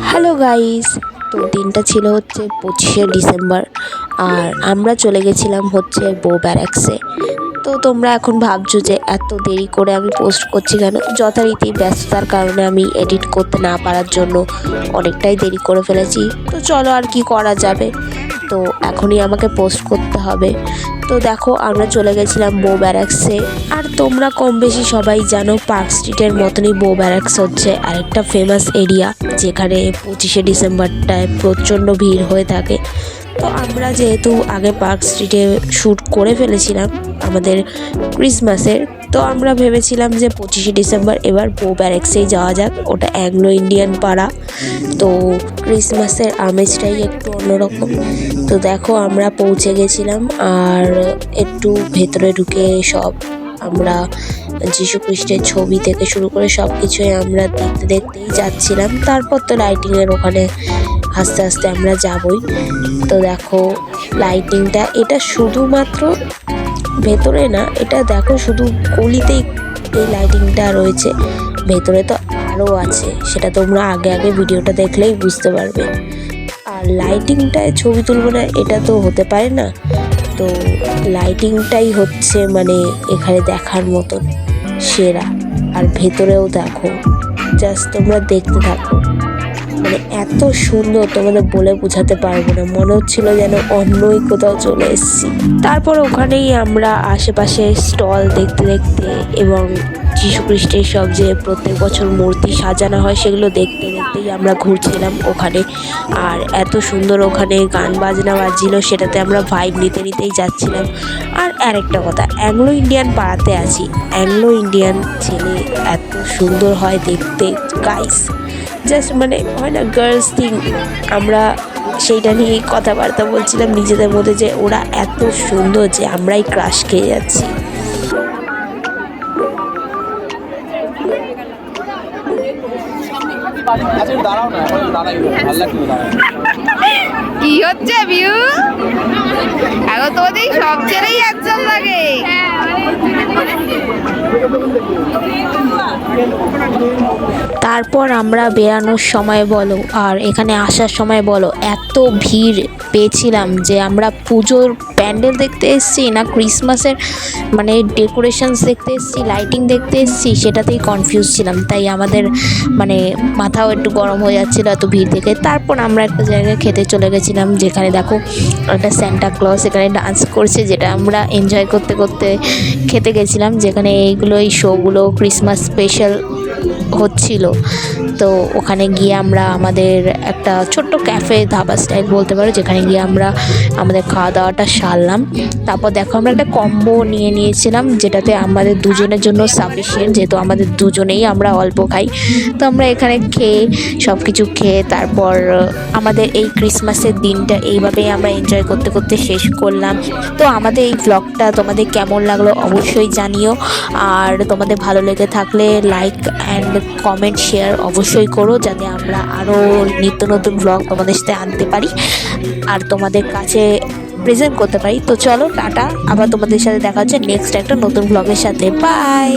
Hello guys, তো দিনটা ছিল হচ্ছে 25শে ডিসেম্বর আর আমরা চলে গেছিলাম হচ্ছে বউ ব্যারাকসে। তো তোমরা এখন ভাবছো যে এত দেরি করে আমি পোস্ট করছি কেন। যথারীতি ব্যস্ততার কারণে আমি এডিট করতে না পারার জন্য অনেকটাই দেরি করে ফেলেছি। তো চলো আর কি করা যাবে, তো এখনই আমাকে পোস্ট করতে হবে। তো দেখো আমরা চলে গেছিলাম বউ ব্যারাকসে। আর তোমরা কম বেশি সবাই জানো পার্ক স্ট্রিটের মতনই বউ ব্যারাকস হচ্ছে আরেকটা ফেমাস এরিয়া, যেখানে 25শে ডিসেম্বরটায় প্রচণ্ড ভিড় হয়ে থাকে। তো আমরা যেহেতু আগে পার্ক স্ট্রিটে শ্যুট করে ফেলেছিলাম আমাদের ক্রিসমাসের, তো আমরা ভেবেছিলাম যে 25শে ডিসেম্বর এবার বউ ব্যারাকসেই যাওয়া যাক। ওটা অ্যাংলো ইন্ডিয়ান পাড়া, তো ক্রিসমাসের আমেজটাই একটু অন্যরকম। তো দেখো আমরা পৌঁছে গেছিলাম আর একটু ভেতরে ঢুকে সব আমরা যীশু খ্রিস্টের ছবি থেকে শুরু করে সব কিছুই আমরা দেখতে দেখতেই যাচ্ছিলাম। তারপর তো লাইটিংয়ের ওখানে আস্তে আস্তে আমরা যাবই। তো দেখো লাইটিংটা, এটা শুধুমাত্র ভেতরে না, এটা দেখো শুধু গলিতেই এই লাইটিংটা রয়েছে, ভেতরে তো আরও আছে, সেটা তোমরা আগে ভিডিওটা দেখলেই বুঝতে পারবে। আর লাইটিংটায় ছবি তুলবো না এটা তো হতে পারে না, তো লাইটিংটাই হচ্ছে মানে এখানে দেখার মতন সেরা। আর ভেতরেও দেখো, জাস্ট তোমরা দেখতে থাকো, মানে এত সুন্দর তোমাদের বলে বোঝাতে পারবো না, মনে হচ্ছিল যেন অন্যই কোথাও চলে এসেছি। তারপর ওখানেই আমরা আশেপাশে স্টল দেখতে দেখতে এবং যীশু খ্রিস্টের সব যে প্রত্যেক বছর মূর্তি সাজানো হয় সেগুলো দেখতে দেখতেই আমরা ঘুরছিলাম ওখানে। আর এত সুন্দর ওখানে গান বাজনা বাজছিল, সেটাতে আমরা ভাইব নিতে নিতেই যাচ্ছিলাম। আর আরেকটা কথা, অ্যাংলো ইন্ডিয়ান পাড়াতে আছি, অ্যাংলো ইন্ডিয়ান ছেলে এত সুন্দর হয় দেখতে গাইস, জাস্ট মানে হয় না গার্লস থিং। আমরা সেইটা নিয়েই কথাবার্তা বলছিলাম নিজেদের মধ্যে যে ওরা এত সুন্দর যে আমরাই ক্রাশ খেয়ে যাচ্ছি। কি হচ্ছে ভিউ? এখন তো ওদের সব ছেলেই একজন লাগে। তারপর আমরা বেরানোর সময় বলো আর এখানে আসার সময় বলো এত ভিড় পেয়েছিলাম যে আমরা পুজোর প্যান্ডেল দেখতে এসেছি না ক্রিসমাসের মানে ডেকোরেশনস দেখতে এসেছি, লাইটিং দেখতে এসেছি, সেটাতেই কনফিউজ ছিলাম। তাই আমাদের মানে মাথাও একটু গরম হয়ে যাচ্ছিলো এত ভিড় দেখে। তারপর আমরা একটা জায়গায় খেতে চলে গেছিলাম, যেখানে দেখো একটা স্যান্টা ক্লজ এখানে ডান্স করছে, যেটা আমরা এনজয় করতে করতে খেতে গেছিলাম, যেখানে এই শোগুলো ক্রিসমাস স্পেশাল হচ্ছিল। তো ওখানে গিয়ে আমরা আমাদের একটা ছোট্ট ক্যাফে ধাবা স্টাইল বলতে পারো, যেখানে গিয়ে আমরা আমাদের খাওয়া দাওয়াটা সারলাম। তারপর দেখো আমরা একটা কম্বো নিয়েছিলাম, যেটাতে আমাদের দুজনের জন্য সাফিসিয়েন্ট, যেহেতু আমাদের দুজনেই আমরা অল্প খাই। তো আমরা এখানে খেয়ে সব কিছু খেয়ে তারপর আমাদের এই ক্রিসমাসের দিনটা এইভাবেই আমরা এনজয় করতে করতে শেষ করলাম। তো আমাদের এই ব্লগটা তোমাদের কেমন লাগলো অবশ্যই জানিও, আর তোমাদের ভালো লেগে থাকলে লাইক অ্যান্ড কমেন্ট শেয়ার অবশ্যই করো, যাতে আমরা আরও নিত্য নতুন ব্লগ তোমাদের সাথে আনতে পারি আর তোমাদের কাছে প্রেজেন্ট করতে পারি। তো চলো টাটা, আবার তোমাদের সাথে দেখা হচ্ছে নেক্সট একটা নতুন ব্লগের সাথে। বাই।